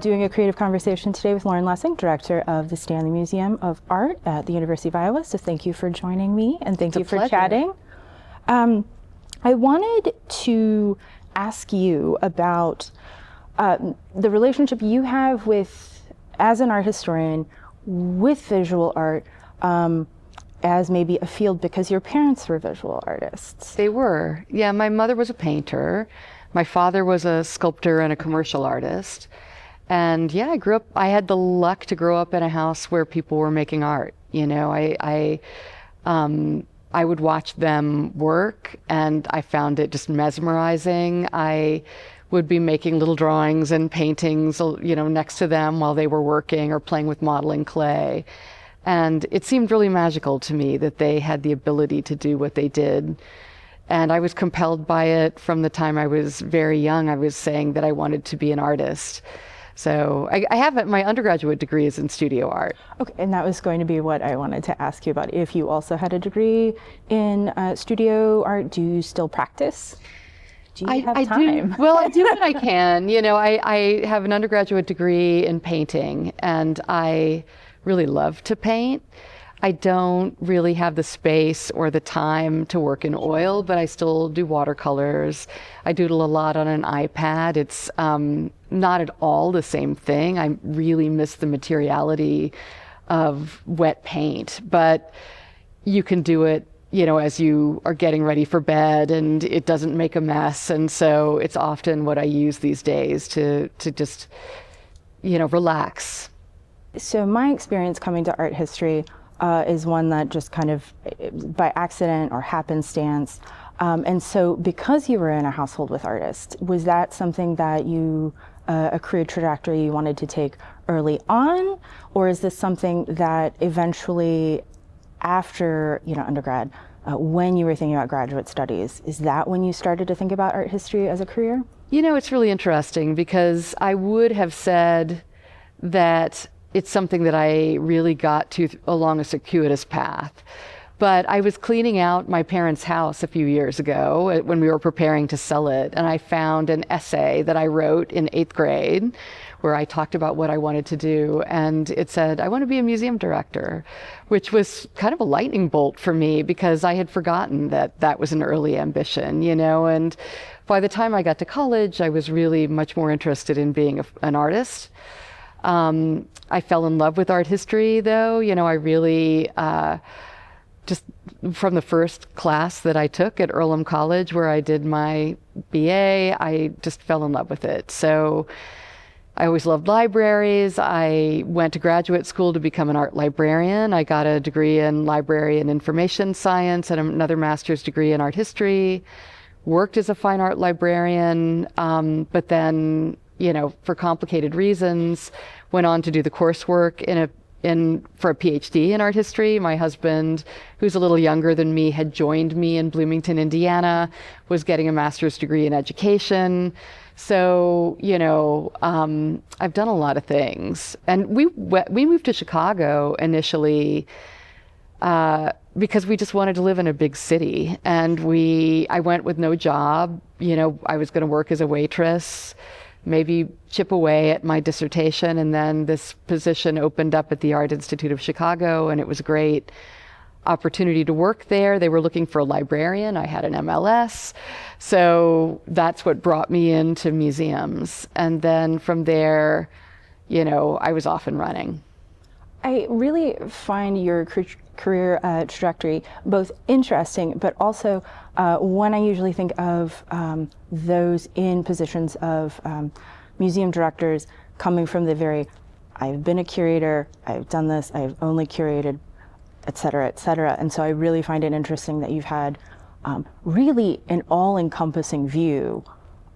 doing a creative conversation today with Lauren Lessing, director of the Stanley Museum of Art at the University of Iowa. So thank you for joining me, and thank you for chatting. I wanted to ask you about the relationship you have with, as an art historian, with visual art as maybe a field, because your parents were visual artists. They were. Yeah, my mother was a painter. My father was a sculptor and a commercial artist. And yeah, I had the luck to grow up in a house where people were making art. You know, I would watch them work, and I found it just mesmerizing. I would be making little drawings and paintings, you know, next to them while they were working or playing with modeling clay. And it seemed really magical to me that they had the ability to do what they did. And I was compelled by it from the time I was very young. I was saying that I wanted to be an artist. So I have my undergraduate degree is in studio art. Okay, and that was going to be what I wanted to ask you about. If you also had a degree in studio art, do you still practice? Do you have time? Well, I do what I can. You know, I have an undergraduate degree in painting, and I really love to paint. I don't really have the space or the time to work in oil, but I still do watercolors. I doodle a lot on an iPad. It's not at all the same thing. I really miss the materiality of wet paint, but you can do it, you know, as you are getting ready for bed, and it doesn't make a mess. And so it's often what I use these days to just, you know, relax. So my experience coming to art history is one that just kind of by accident or happenstance. And so because you were in a household with artists, was that something that you, a career trajectory you wanted to take early on? Or is this something that eventually after, you know, undergrad, when you were thinking about graduate studies, is that when you started to think about art history as a career? You know, it's really interesting because I would have said that it's something that I really got to along a circuitous path. But I was cleaning out my parents' house a few years ago when we were preparing to sell it, and I found an essay that I wrote in 8th grade where I talked about what I wanted to do, and it said, I want to be a museum director, which was kind of a lightning bolt for me because I had forgotten that that was an early ambition, you know, and by the time I got to college, I was really much more interested in being an artist. I fell in love with art history, though. You know, I really, just from the first class that I took at Earlham College, where I did my BA, I just fell in love with it. So I always loved libraries. I went to graduate school to become an art librarian. I got a degree in library and information science and another master's degree in art history. Worked as a fine art librarian, but then, you know, for complicated reasons, went on to do the coursework for a PhD in art history. My husband, who's a little younger than me, had joined me in Bloomington, Indiana, was getting a master's degree in education. So, you know, I've done a lot of things. And we moved to Chicago initially because we just wanted to live in a big city. And I went with no job. You know, I was going to work as a waitress, maybe chip away at my dissertation, and then this position opened up at the Art Institute of Chicago, and it was a great opportunity to work there. They were looking for a librarian. I had an MLS, so that's what brought me into museums. And then from there, you know, I was off and running. I really find your career trajectory both interesting, but also when I usually think of those in positions of museum directors coming from the very, I've been a curator, I've done this, I've only curated, et cetera, et cetera. And so I really find it interesting that you've had really an all-encompassing view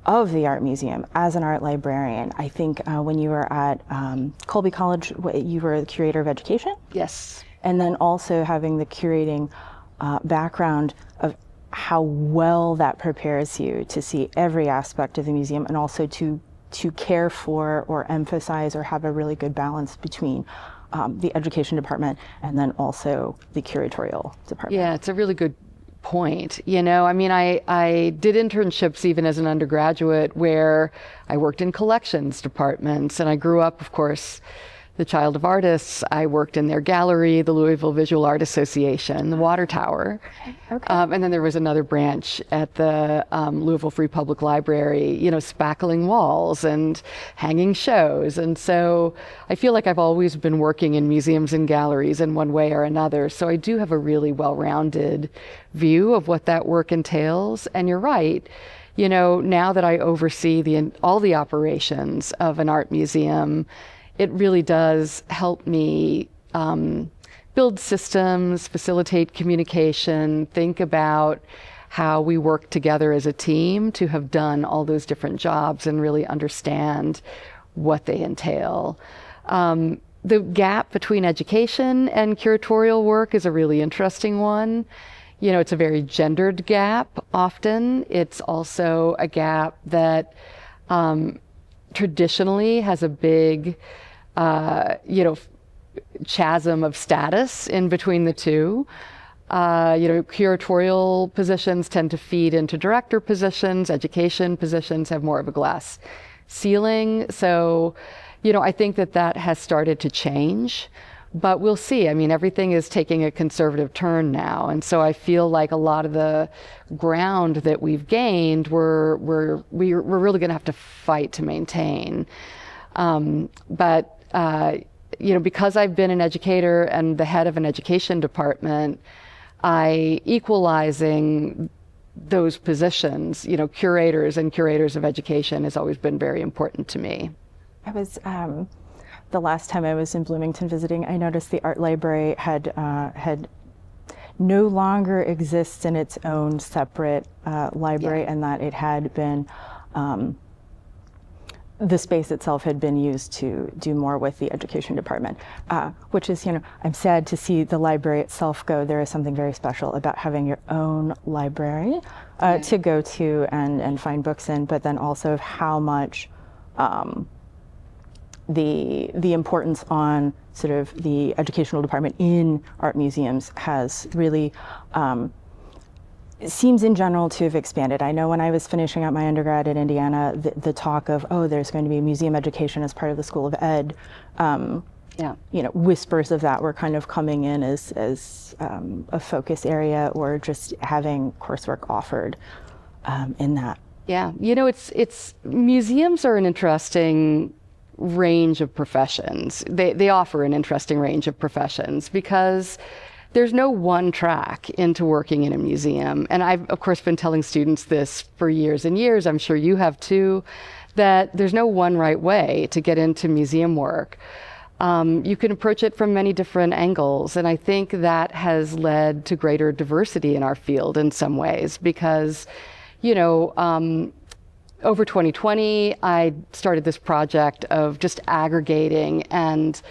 of the art museum as an art librarian. I think when you were at Colby College, you were the curator of education? Yes. And then also having the curating background of how well that prepares you to see every aspect of the museum, and also to care for or emphasize or have a really good balance between the education department and then also the curatorial department. Yeah, it's a really good point. You know, I mean, I did internships even as an undergraduate where I worked in collections departments, and I grew up, of course, the child of artists. I worked in their gallery, the Louisville Visual Art Association, the Water Tower. Okay. And then there was another branch at the Louisville Free Public Library, you know, spackling walls and hanging shows. And so I feel like I've always been working in museums and galleries in one way or another. So I do have a really well-rounded view of what that work entails. And you're right. You know, now that I oversee all the operations of an art museum, it really does help me build systems, facilitate communication, think about how we work together as a team to have done all those different jobs and really understand what they entail. The gap between education and curatorial work is a really interesting one. You know, it's a very gendered gap often. It's also a gap that traditionally has a big, you know, chasm of status in between the two. You know, curatorial positions tend to feed into director positions. Education positions have more of a glass ceiling. So, you know, I think that that has started to change, but we'll see. I mean, everything is taking a conservative turn now. And so I feel like a lot of the ground that we've gained, we're really going to have to fight to maintain. But you know, because I've been an educator and the head of an education department, equalizing those positions, you know, curators and curators of education has always been very important to me. I was, the last time I was in Bloomington visiting, I noticed the art library had no longer exists in its own separate library, and that it had been, the space itself had been used to do more with the education department, which is, you know, I'm sad to see the library itself go. There is something very special about having your own library to go to and find books in, but then also of how much the importance on sort of the educational department in art museums has really seems in general to have expanded. I know when I was finishing up my undergrad at Indiana, the talk of, oh, there's going to be museum education as part of the School of Ed, you know, whispers of that were kind of coming in as a focus area, or just having coursework offered in that. Yeah, you know, it's museums are an interesting range of professions. They offer an interesting range of professions because there's no one track into working in a museum. And I've, of course, been telling students this for years and years, I'm sure you have too, that there's no one right way to get into museum work. You can approach it from many different angles, and I think that has led to greater diversity in our field in some ways because, you know, over 2020, I started this project of just aggregating and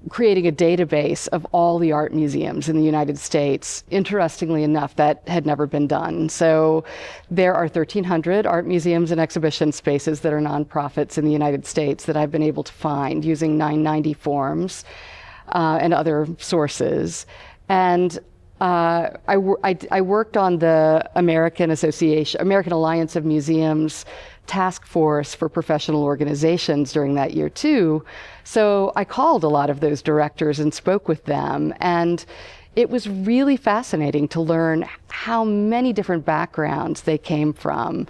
creating a database of all the art museums in the United States. Interestingly enough, that had never been done. So there are 1,300 art museums and exhibition spaces that are nonprofits in the United States that I've been able to find using 990 forms and other sources. And I worked on the American Alliance of Museums task force for professional organizations during that year too. So I called a lot of those directors and spoke with them. And it was really fascinating to learn how many different backgrounds they came from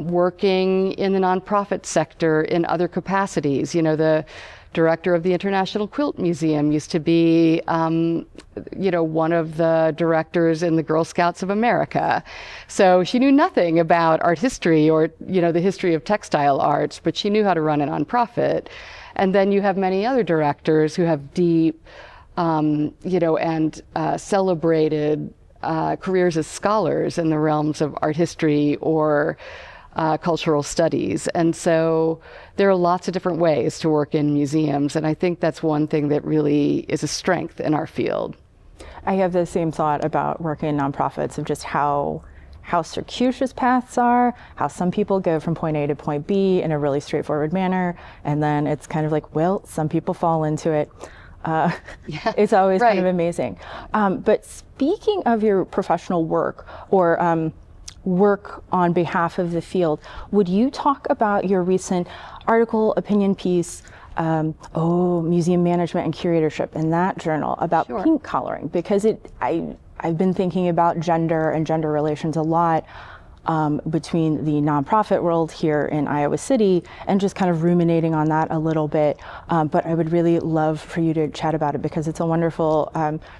working in the nonprofit sector in other capacities. You know, the director of the International Quilt Museum used to be, you know, one of the directors in the Girl Scouts of America. So she knew nothing about art history or, you know, the history of textile arts, but she knew how to run a nonprofit. And then you have many other directors who have deep, you know, and celebrated careers as scholars in the realms of art history or cultural studies. And so there are lots of different ways to work in museums, and I think that's one thing that really is a strength in our field. I have the same thought about working in nonprofits of just how circuitous paths are, how some people go from point A to point B in a really straightforward manner, and then it's kind of like, well, some people fall into it. It's always kind of Right. amazing. But speaking of your professional work or work on behalf of the field, would you talk about your recent article, opinion piece, museum management and curatorship in that journal about Sure. pink coloring? Because I've been thinking about gender and gender relations a lot between the nonprofit world here in Iowa City and just kind of ruminating on that a little bit. But I would really love for you to chat about it because it's a wonderful,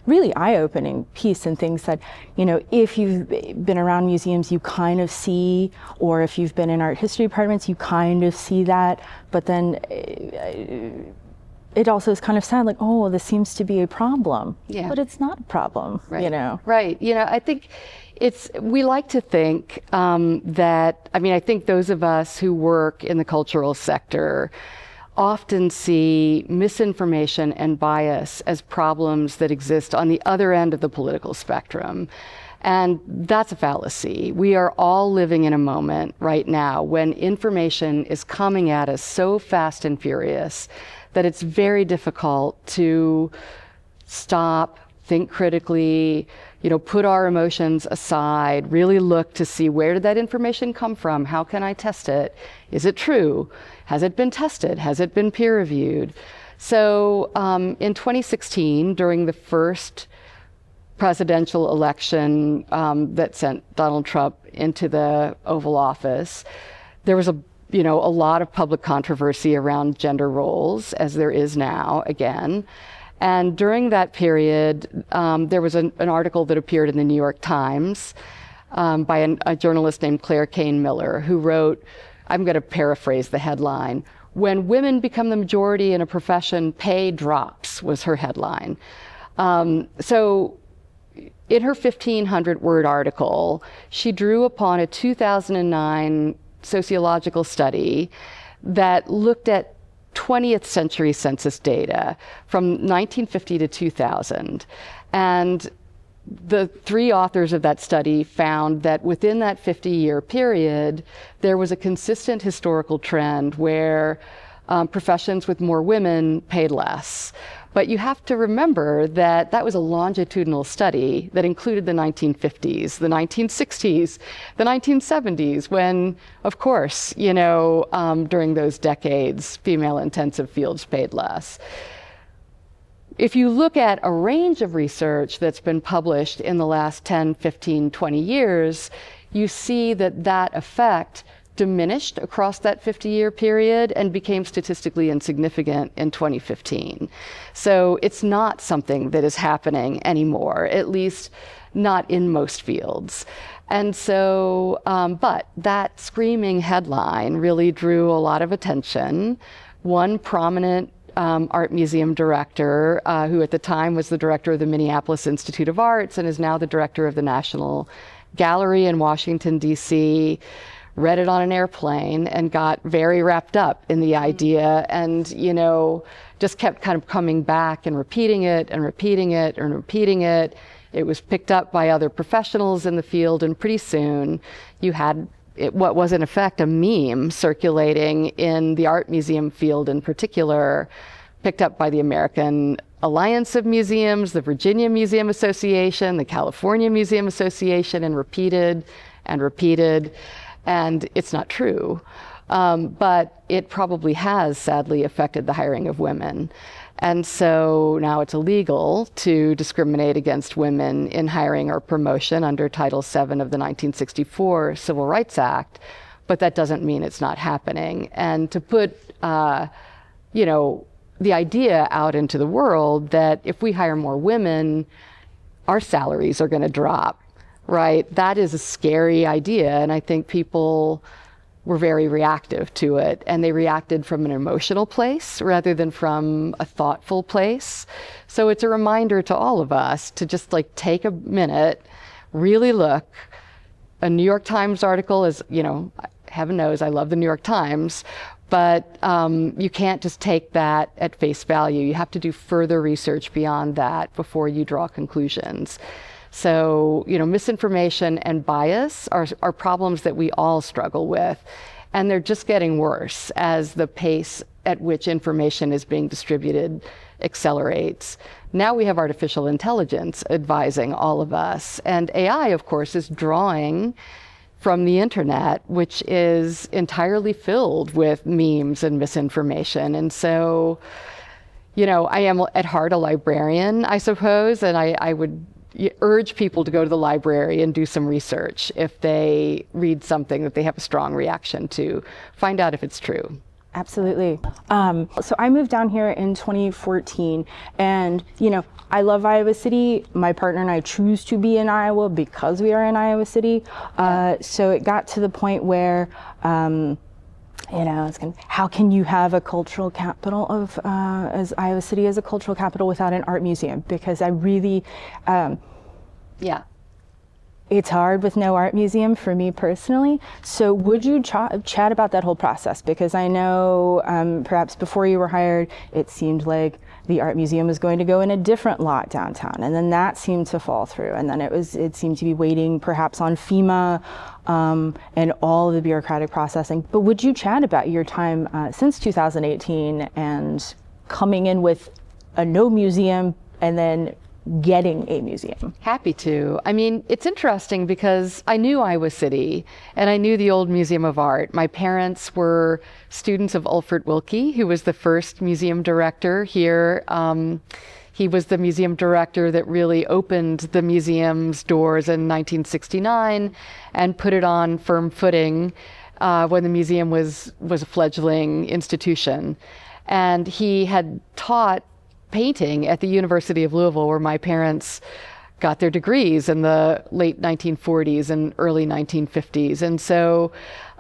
really eye-opening piece and things that, if you've been around museums, you kind of see, or if you've been in art history departments, you kind of see that. But then it also is kind of sad, like, oh, this seems to be a problem. Yeah. But it's not a problem, Right. Right. I think we like to think I think those of us who work in the cultural sector often see misinformation and bias as problems that exist on the other end of the political spectrum. And that's a fallacy. We are all living in a moment right now when information is coming at us so fast and furious that it's very difficult to stop, think critically, put our emotions aside, really look to see, where did that information come from? How can I test it? Is it true? Has it been tested? Has it been peer reviewed? So in 2016, during the first presidential election that sent Donald Trump into the Oval Office, there was a lot of public controversy around gender roles, as there is now again. And during that period, there was an article that appeared in the New York Times by a journalist named Claire Kane Miller, who wrote, I'm going to paraphrase the headline, "When women become the majority in a profession, pay drops," was her headline. So in her 1,500-word article, she drew upon a 2009 sociological study that looked at 20th century census data from 1950 to 2000. And the three authors of that study found that within that 50-year period, there was a consistent historical trend where professions with more women paid less. But you have to remember that that was a longitudinal study that included the 1950s, the 1960s, the 1970s, when, of course, during those decades, female-intensive fields paid less. If you look at a range of research that's been published in the last 10, 15, 20 years, you see that that effect diminished across that 50-year period and became statistically insignificant in 2015. So it's not something that is happening anymore, at least not in most fields. And so, but that screaming headline really drew a lot of attention. One prominent art museum director, who at the time was the director of the Minneapolis Institute of Arts and is now the director of the National Gallery in Washington, D.C., read it on an airplane and got very wrapped up in the idea and, just kept kind of coming back and repeating it and repeating it and repeating it. It was picked up by other professionals in the field, and pretty soon you had what was in effect a meme circulating in the art museum field in particular, picked up by the American Alliance of Museums, the Virginia Museum Association, the California Museum Association, and repeated and repeated. And it's not true, but it probably has sadly affected the hiring of women. And so now it's illegal to discriminate against women in hiring or promotion under Title VII of the 1964 Civil Rights Act, but that doesn't mean it's not happening. And to put, the idea out into the world that if we hire more women, our salaries are going to drop. Right? That is a scary idea, and I think people were very reactive to it, and they reacted from an emotional place rather than from a thoughtful place. So it's a reminder to all of us to just take a minute, really look. A New York Times article is, heaven knows I love the New York Times, but you can't just take that at face value. You have to do further research beyond that before you draw conclusions. So, misinformation and bias are problems that we all struggle with, and they're just getting worse as the pace at which information is being distributed accelerates. Now we have artificial intelligence advising all of us. And AI, of course, is drawing from the internet, which is entirely filled with memes and misinformation. And so, I am at heart a librarian, I suppose, and I would urge people to go to the library and do some research if they read something that they have a strong reaction to. Find out if it's true. Absolutely. So I moved down here in 2014, and I love Iowa City. My partner and I choose to be in Iowa because we are in Iowa City. So it got to the point where, how can you have a cultural capital of, as Iowa City as a cultural capital without an art museum? Because I really, it's hard with no art museum for me personally. So would you chat about that whole process? Because I know perhaps before you were hired, it seemed like the art museum was going to go in a different lot downtown, and then that seemed to fall through, and then it seemed to be waiting perhaps on FEMA and all of the bureaucratic processing. But would you chat about your time since 2018 and coming in with a no museum and then getting a museum? Happy to. I mean, it's interesting because I knew Iowa City and I knew the old Museum of Art. My parents were students of Ulfert Wilkie, who was the first museum director here. He was the museum director that really opened the museum's doors in 1969 and put it on firm footing when the museum was a fledgling institution. And he had taught painting at the University of Louisville, where my parents got their degrees in the late 1940s and early 1950s. And so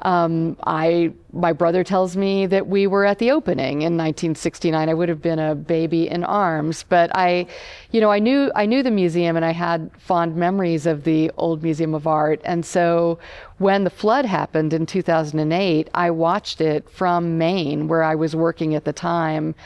my brother tells me that we were at the opening in 1969. I would have been a baby in arms, but I knew the museum and I had fond memories of the old Museum of Art. And so when the flood happened in 2008, I watched it from Maine, where I was working at the time.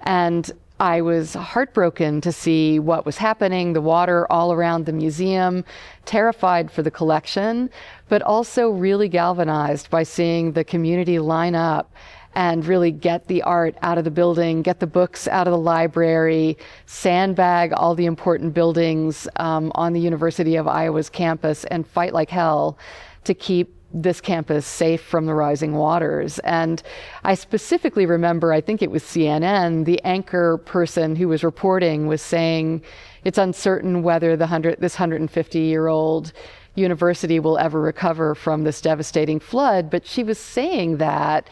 And I was heartbroken to see what was happening, the water all around the museum, terrified for the collection, but also really galvanized by seeing the community line up and really get the art out of the building, get the books out of the library, sandbag all the important buildings on the University of Iowa's campus, and fight like hell to keep this campus safe from the rising waters. And I specifically remember, I think it was CNN, the anchor person who was reporting was saying it's uncertain whether this 150-year-old university will ever recover from this devastating flood. But she was saying that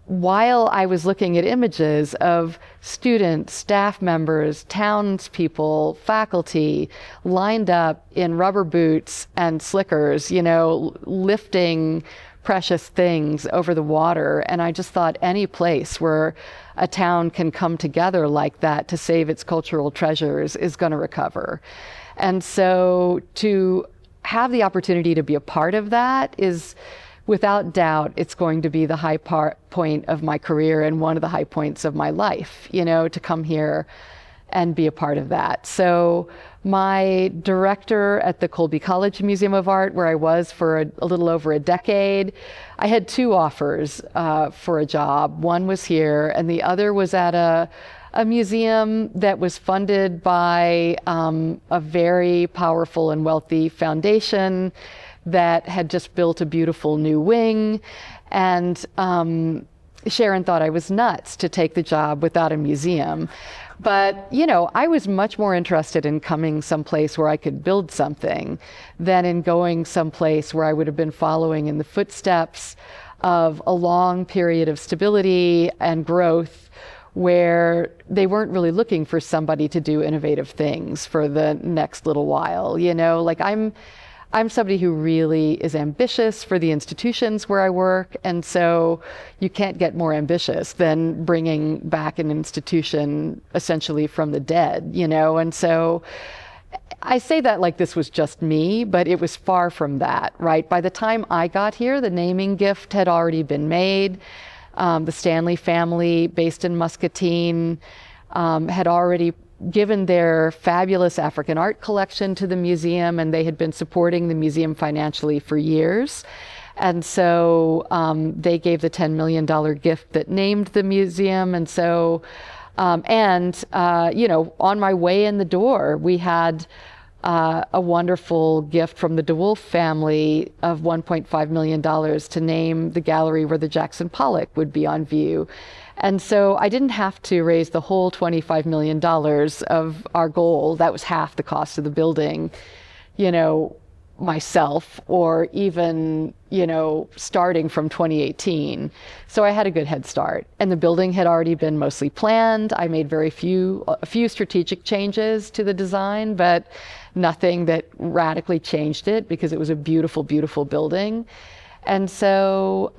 while I was looking at images of students, staff members, townspeople, faculty lined up in rubber boots and slickers, lifting precious things over the water. And I just thought any place where a town can come together like that to save its cultural treasures is going to recover. And so to have the opportunity to be a part of that is, without doubt, it's going to be the high point of my career and one of the high points of my life, to come here and be a part of that. So my director at the Colby College Museum of Art, where I was for a little over a decade, I had two offers for a job. One was here, and the other was at a museum that was funded by a very powerful and wealthy foundation that had just built a beautiful new wing. And Sharon thought I was nuts to take the job without a museum. But, I was much more interested in coming someplace where I could build something than in going someplace where I would have been following in the footsteps of a long period of stability and growth, where they weren't really looking for somebody to do innovative things for the next little while. I'm somebody who really is ambitious for the institutions where I work, and so you can't get more ambitious than bringing back an institution essentially from the dead, and so I say that like this was just me, but it was far from that, right? By the time I got here, the naming gift had already been made. The Stanley family, based in Muscatine, had already given their fabulous African art collection to the museum, and they had been supporting the museum financially for years. And so they gave the $10 million gift that named the museum. And so On my way in the door, we had a wonderful gift from the DeWolf family of $1.5 million to name the gallery where the Jackson Pollock would be on view. And so I didn't have to raise the whole $25 million of our goal. That was half the cost of the building, myself, or even, starting from 2018. So I had a good head start. And the building had already been mostly planned. I made a few strategic changes to the design, but nothing that radically changed it, because it was a beautiful, beautiful building. And so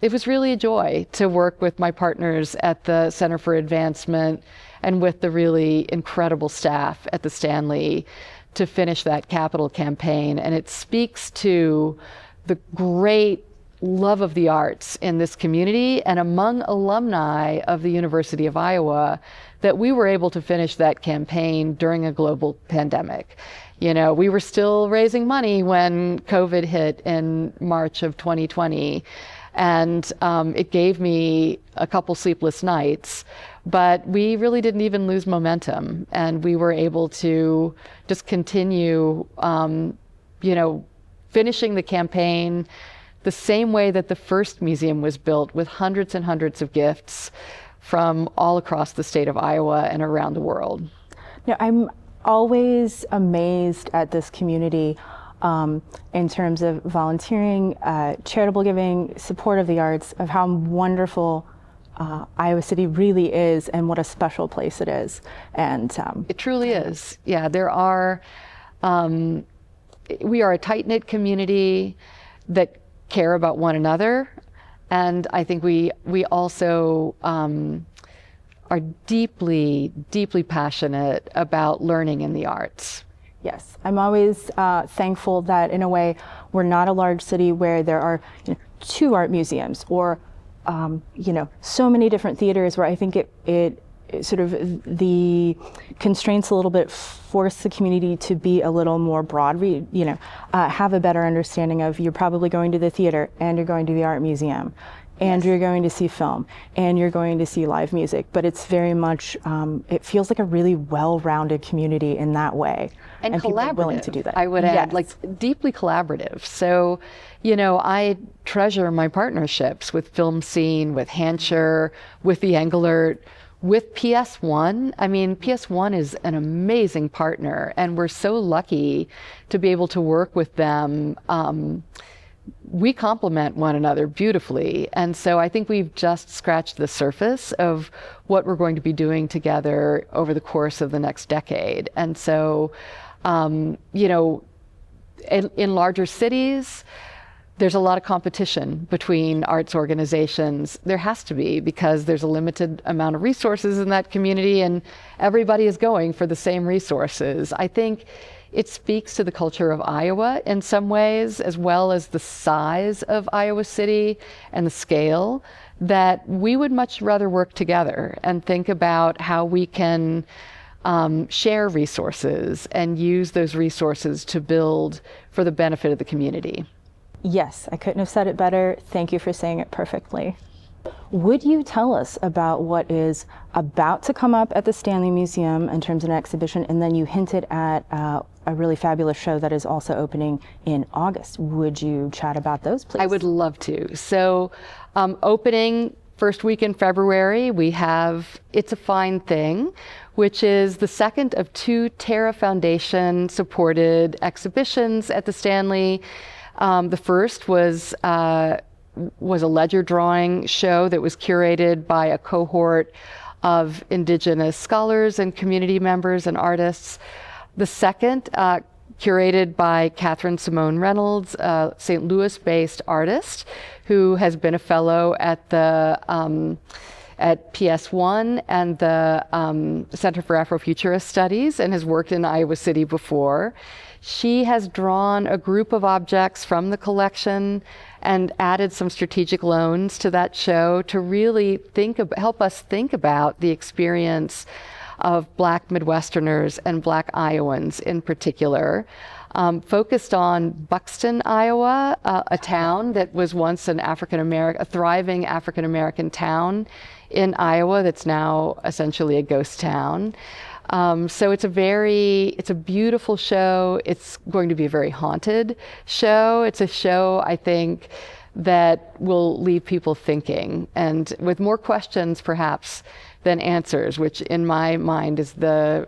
it was really a joy to work with my partners at the Center for Advancement and with the really incredible staff at the Stanley to finish that capital campaign. And it speaks to the great love of the arts in this community and among alumni of the University of Iowa that we were able to finish that campaign during a global pandemic. We were still raising money when COVID hit in March of 2020. And it gave me a couple sleepless nights, but we really didn't even lose momentum. And we were able to just continue, finishing the campaign the same way that the first museum was built, with hundreds and hundreds of gifts from all across the state of Iowa and around the world. I'm always amazed at this community in terms of volunteering, charitable giving, support of the arts, of how wonderful Iowa City really is and what a special place it is. And it truly is. Yeah, we are a tight-knit community that care about one another. And I think we also are deeply, deeply passionate about learning in the arts. Yes, I'm always thankful that, in a way, we're not a large city where there are 2 art museums or so many different theaters, where I think it sort of the constraints a little bit force the community to be a little more broad, have a better understanding of, you're probably going to the theater and you're going to the art museum. And you're going to see film, and you're going to see live music. But it's very much, it feels like a really well-rounded community in that way. And people are willing to do that. I would add, deeply collaborative. So, I treasure my partnerships with Film Scene, with Hancher, with the Engelert, with PS1. I mean, PS1 is an amazing partner, and we're so lucky to be able to work with them. We complement one another beautifully. And so I think we've just scratched the surface of what we're going to be doing together over the course of the next decade. And so, in larger cities, there's a lot of competition between arts organizations. There has to be, because there's a limited amount of resources in that community, and everybody is going for the same resources. I think it speaks to the culture of Iowa in some ways, as well as the size of Iowa City and the scale, that we would much rather work together and think about how we can share resources and use those resources to build for the benefit of the community. Yes, I couldn't have said it better. Thank you for saying it perfectly. Would you tell us about what is about to come up at the Stanley Museum in terms of an exhibition? And then you hinted at a really fabulous show that is also opening in August. Would you chat about those, please? I would love to. So opening first week in February, we have It's a Fine Thing, which is the second of 2 Terra Foundation supported exhibitions at the Stanley. The first was a ledger drawing show that was curated by a cohort of Indigenous scholars and community members and artists. The second, curated by Catherine Simone Reynolds, a St. Louis-based artist who has been a fellow at the at PS1 and the Center for Afrofuturist Studies, and has worked in Iowa City before. She has drawn a group of objects from the collection and added some strategic loans to that show to really help us think about the experience of Black Midwesterners and Black Iowans in particular. Focused on Buxton, Iowa, a town that was once a thriving African-American town in Iowa that's now essentially a ghost town. So it's a beautiful show. It's going to be a very haunted show. It's a show, I think, that will leave people thinking and with more questions perhaps than answers, which in my mind is the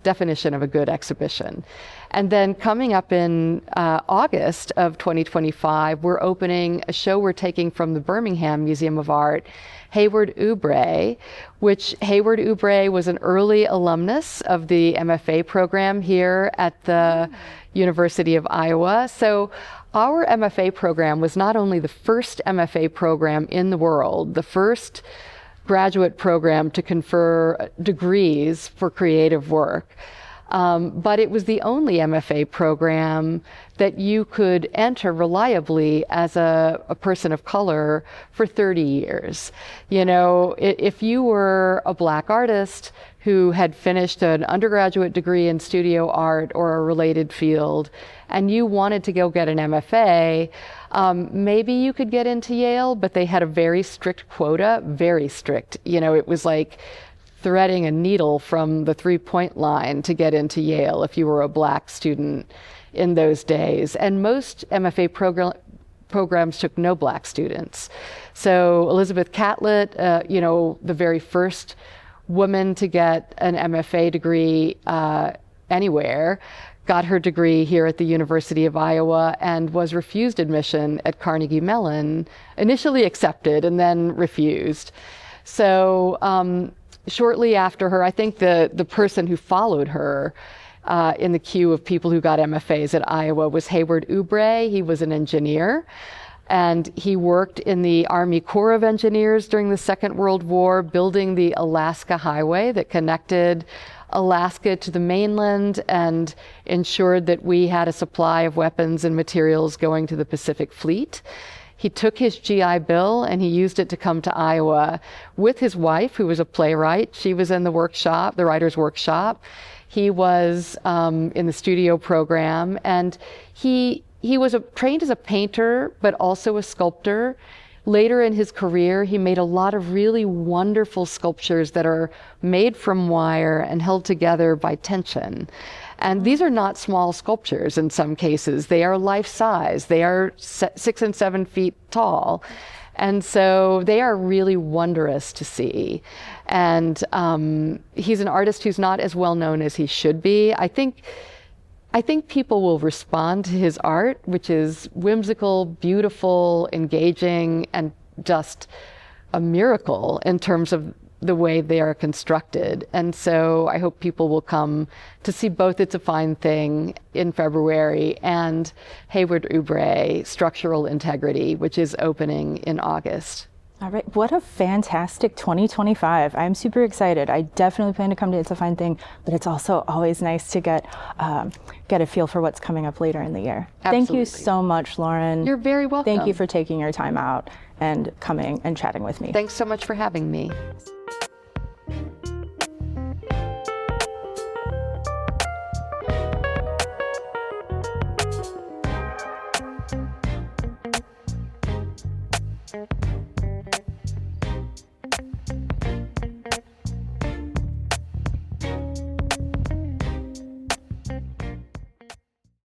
definition of a good exhibition. And then coming up in August of 2025, we're opening a show we're taking from the Birmingham Museum of Art, Hayward Oubre, which Hayward Oubre was an early alumnus of the MFA program here at the University of Iowa. So our MFA program was not only the first MFA program in the world, the first graduate program to confer degrees for creative work, but it was the only MFA program that you could enter reliably as a person of color for 30 years. You know, if you were a Black artist who had finished an undergraduate degree in studio art or a related field, and you wanted to go get an MFA, maybe you could get into Yale, but they had a very strict quota, very strict. You know, it was like threading a needle from the three-point line to get into Yale if you were a Black student in those days. And most MFA programs took no Black students. So Elizabeth Catlett, you know, the very first woman to get an MFA degree anywhere, got her degree here at the University of Iowa and was refused admission at Carnegie Mellon, initially accepted and then refused. So shortly after her, I think the person who followed her in the queue of people who got MFAs at Iowa was Hayward Oubre. He was an engineer, and he worked in the Army Corps of Engineers during the Second World War, building the Alaska Highway that connected Alaska to the mainland and ensured that we had a supply of weapons and materials going to the Pacific Fleet. He took his GI Bill and he used it to come to Iowa with his wife, who was a playwright. She was in the workshop, the writer's workshop. He was in the studio program, and he was trained as a painter, but also a sculptor. Later in his career, he made a lot of really wonderful sculptures that are made from wire and held together by tension. And these are not small sculptures in some cases. They are life-size. They are 6 and 7 feet tall. And so they are really wondrous to see. And he's an artist who's not as well known as he should be. I think people will respond to his art, which is whimsical, beautiful, engaging, and just a miracle in terms of the way they are constructed. And so I hope people will come to see both It's a Fine Thing in February and Hayward Oubre, Structural Integrity, which is opening in August. All right, what a fantastic 2025. I'm super excited. I definitely plan to come to It's a Fine Thing, but it's also always nice to get a feel for what's coming up later in the year. Absolutely. Thank you so much, Lauren. You're very welcome. Thank you for taking your time out and coming and chatting with me. Thanks so much for having me. Thank you.